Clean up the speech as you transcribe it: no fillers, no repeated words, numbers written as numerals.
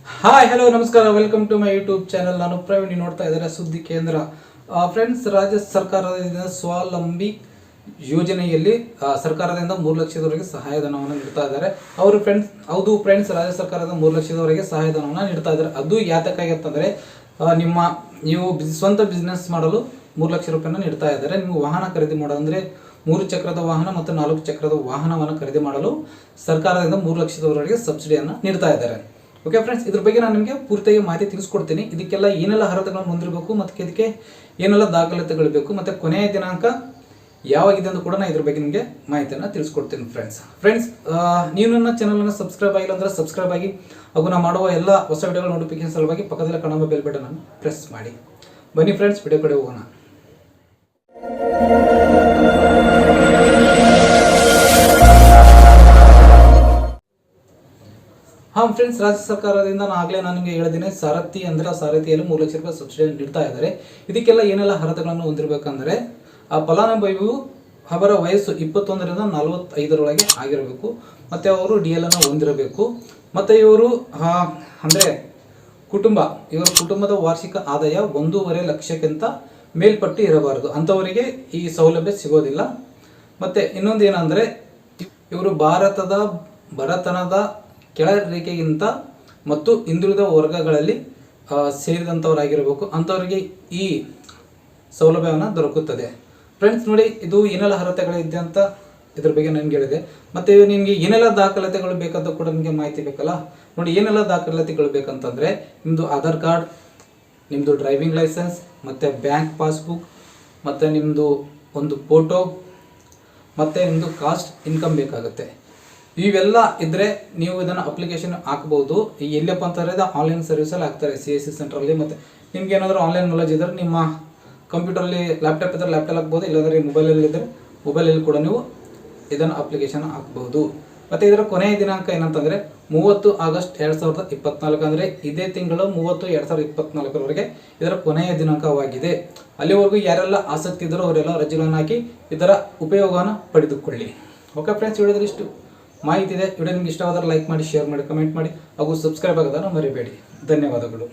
Hi hello ನಮಸ್ಕಾರ, welcome to my YouTube channel. ನಾನು ಪ್ರವೀಣ್. ನೋಡ್ತಾ ಇದ್ದಾರೆ ಸುದ್ದಿ ಕೇಂದ್ರ. ಫ್ರೆಂಡ್ಸ್, ರಾಜ್ಯ ಸರ್ಕಾರದಿಂದ ಸ್ವಾವಲಂಬಿ ಯೋಜನೆಯಲ್ಲಿ ಸರ್ಕಾರದಿಂದ 3 ಲಕ್ಷದವರೆಗೆ ಸಹಾಯಧನವನ್ನು ನೀಡ್ತಾ ಇದ್ದಾರೆ. ಹೌದು ಫ್ರೆಂಡ್ಸ್, ರಾಜ್ಯ ಸರ್ಕಾರದಿಂದ 3 ಲಕ್ಷದವರೆಗೆ ಸಹಾಯಧನವನ್ನು ನೀಡ್ತಾ ಇದ್ದಾರೆ. ಅದು ಯಾತಕ್ಕಾಗಿ ಅಂತಂದರೆ, ನೀವು ಸ್ವಂತ ಬಿಸ್ನೆಸ್ ಮಾಡಲು 3 ಲಕ್ಷ ರೂಪಾಯಿನ ನೀಡ್ತಾ ಇದ್ದಾರೆ. ನಿಮ್ಗೆ ವಾಹನ ಖರೀದಿ ಮಾಡೋದಂದರೆ 3 ಚಕ್ರದ ವಾಹನ ಮತ್ತು 4 ಚಕ್ರದ ವಾಹನವನ್ನು ಖರೀದಿ ಮಾಡಲು ಸರ್ಕಾರದಿಂದ 3 ಲಕ್ಷದವರೆಗೆ ಸಬ್ಸಿಡಿಯನ್ನು ನೀಡ್ತಾ ಇದ್ದಾರೆ. ಓಕೆ ಫ್ರೆಂಡ್ಸ್, ಇದ್ರ ಬಗ್ಗೆ ನಾನು ನಿಮಗೆ ಪೂರ್ತಿಯಾಗಿ ಮಾಹಿತಿ ತಿಳಿಸ್ಕೊಡ್ತೀನಿ. ಇದಕ್ಕೆಲ್ಲ ಏನೆಲ್ಲ ಅರ್ಹತೆಗಳನ್ನು ಹೊಂದಿರಬೇಕು ಮತ್ತು ಇದಕ್ಕೆ ಏನೆಲ್ಲ ದಾಖಲಾತಿಗಳು ಬೇಕು ಮತ್ತು ಕೊನೆಯ ದಿನಾಂಕ ಯಾವಾಗಿದೆ ಅಂತ ಕೂಡ ನಾನು ಇದ್ರ ಬಗ್ಗೆ ನಿಮಗೆ ಮಾಹಿತಿಯನ್ನು ತಿಳಿಸ್ಕೊಡ್ತೀನಿ. ಫ್ರೆಂಡ್ಸ್, ನೀವು ನನ್ನ ಚಾನಲನ್ನು ಸಬ್ಸ್ಕ್ರೈಬ್ ಆಗಿಲ್ಲ ಅಂದರೆ ಸಬ್ಸ್ಕ್ರೈಬ್ ಆಗಿ, ಹಾಗೂ ನಾನು ಮಾಡುವ ಎಲ್ಲ ಹೊಸ ವಿಡಿಯೋಗಳ ನೋಟಿಫಿಕೇಶನ್ ಸಲುವಾಗಿ ಪಕ್ಕದಲ್ಲಿ ಕಾಣುವ ಬೆಲ್ ಬಟನ್ ಅನ್ನು ಪ್ರೆಸ್ ಮಾಡಿ. ಬನ್ನಿ ಫ್ರೆಂಡ್ಸ್, ವಿಡಿಯೋ ಕಡೆ ಹೋಗೋಣ. ಫ್ರೆಂಡ್ಸ್, ರಾಜ್ಯ ಸರ್ಕಾರದಿಂದ ಆಗಲೇ ನಾನು ನಿಮಗೆ ಹೇಳಿದ್ದೀನಿ, ಸಾರಥಿ ಅಂದರೆ ಆ ಸಾರಥಿಯಲ್ಲಿ 3 ಲಕ್ಷ ರೂಪಾಯಿ ಸಬ್ಸಿಡಿ ನೀಡ್ತಾ ಇದ್ದಾರೆ. ಇದಕ್ಕೆಲ್ಲ ಏನೆಲ್ಲ ಅರ್ಹತೆಗಳನ್ನು ಹೊಂದಿರಬೇಕಂದ್ರೆ, ಆ ಫಲಾನುಭವಿಯು ಅವರ ವಯಸ್ಸು 21ರಿಂದ 45ರೊಳಗೆ ಆಗಿರಬೇಕು, ಮತ್ತು ಅವರು DL ಅನ್ನು ಹೊಂದಿರಬೇಕು, ಮತ್ತು ಇವರು ಅಂದರೆ ಇವರ ಕುಟುಂಬದ ವಾರ್ಷಿಕ ಆದಾಯ 1.5 ಲಕ್ಷಕ್ಕಿಂತ ಮೇಲ್ಪಟ್ಟು ಇರಬಾರದು. ಅಂಥವರಿಗೆ ಈ ಸೌಲಭ್ಯ ಸಿಗೋದಿಲ್ಲ. ಮತ್ತು ಇನ್ನೊಂದು ಏನಂದರೆ, ಇವರು ಬಡತನದ ಕೆಳ ರೇಖೆಗಿಂತ ಮತ್ತು ಹಿಂದುಳಿದ ವರ್ಗಗಳಲ್ಲಿ ಸೇರಿದಂಥವರಾಗಿರಬೇಕು. ಅಂಥವರಿಗೆ ಈ ಸೌಲಭ್ಯವನ್ನು ದೊರಕುತ್ತದೆ. ಫ್ರೆಂಡ್ಸ್ ನೋಡಿ, ಇದು ಏನೆಲ್ಲ ಅರ್ಹತೆಗಳಿದೆ ಅಂತ ಇದ್ರ ಬಗ್ಗೆ ನನಗೆ ಹೇಳಿದೆ. ಮತ್ತು ನಿಮಗೆ ಏನೆಲ್ಲ ದಾಖಲಾತಿಗಳು ಬೇಕಂತ ಕೂಡ ನಿಮಗೆ ಮಾಹಿತಿ ಬೇಕಲ್ಲ. ನೋಡಿ, ಏನೆಲ್ಲ ದಾಖಲಾತಿಗಳು ಬೇಕಂತಂದರೆ, ನಿಮ್ಮದು ಆಧಾರ್ ಕಾರ್ಡ್, ನಿಮ್ಮದು ಡ್ರೈವಿಂಗ್ ಲೈಸೆನ್ಸ್, ಮತ್ತು ಬ್ಯಾಂಕ್ ಪಾಸ್ಬುಕ್, ಮತ್ತು ನಿಮ್ಮದು ಒಂದು ಫೋಟೋ, ಮತ್ತು ನಿಮ್ಮದು ಕಾಸ್ಟ್ ಇನ್ಕಮ್ ಬೇಕಾಗುತ್ತೆ. ಇವೆಲ್ಲ ಇದ್ದರೆ ನೀವು ಇದನ್ನು ಅಪ್ಲಿಕೇಶನ್ ಹಾಕ್ಬೋದು. ಎಲ್ಲಪ್ಪ ಅಂತಂದರೆ ಇದು ಆನ್ಲೈನ್ ಸರ್ವಿಸಲ್ಲಿ ಹಾಕ್ತಾರೆ, CSC ಸೆಂಟ್ರಲ್ಲಿ. ಮತ್ತು ನಿಮ್ಗೆ ಏನಾದರೂ ಆನ್ಲೈನ್ ನಾಲೆಜ್ ಇದ್ದರೆ ನಿಮ್ಮ ಕಂಪ್ಯೂಟರಲ್ಲಿ ಲ್ಯಾಪ್ಟಾಪ್ ಇದ್ದರೆ ಲ್ಯಾಪ್ಟಾಪ್ ಹಾಕ್ಬೋದು, ಇಲ್ಲಾಂದರೆ ಮೊಬೈಲಲ್ಲಿ ಇದ್ದರೆ ಮೊಬೈಲಲ್ಲಿ ಕೂಡ ನೀವು ಇದನ್ನು ಅಪ್ಲಿಕೇಶನ್ ಹಾಕ್ಬೋದು. ಮತ್ತು ಇದರ ಕೊನೆಯ ದಿನಾಂಕ ಏನಂತಂದರೆ 30 ಆಗಸ್ಟ್ 2024, ಅಂದರೆ ಇದೇ ತಿಂಗಳು 30 2024ರವರೆಗೆ ಇದರ ಕೊನೆಯ ದಿನಾಂಕವಾಗಿದೆ. ಅಲ್ಲಿವರೆಗೂ ಯಾರೆಲ್ಲ ಆಸಕ್ತಿ ಇದ್ದರೂ ಅವರೆಲ್ಲ ಅರ್ಜಿಗಳನ್ನು ಹಾಕಿ ಇದರ ಉಪಯೋಗವನ್ನು ಪಡೆದುಕೊಳ್ಳಿ. ಓಕೆ ಫ್ರೆಂಡ್ಸ್, ವಿಡಿಯೋದಲ್ಲಿ ಇಷ್ಟು ಮಾಹಿತಿ ಇದೆ. ವಿಡಿಯೋ ನಿಮ್ಗೆ ಇಷ್ಟವಾದರೆ ಲೈಕ್ ಮಾಡಿ, ಶೇರ್ ಮಾಡಿ, ಕಮೆಂಟ್ ಮಾಡಿ, ಹಾಗೂ ಸಬ್ಸ್ಕ್ರೈಬ್ ಆಗೋದನ್ನು ಮರಿಬೇಡಿ. ಧನ್ಯವಾದಗಳು.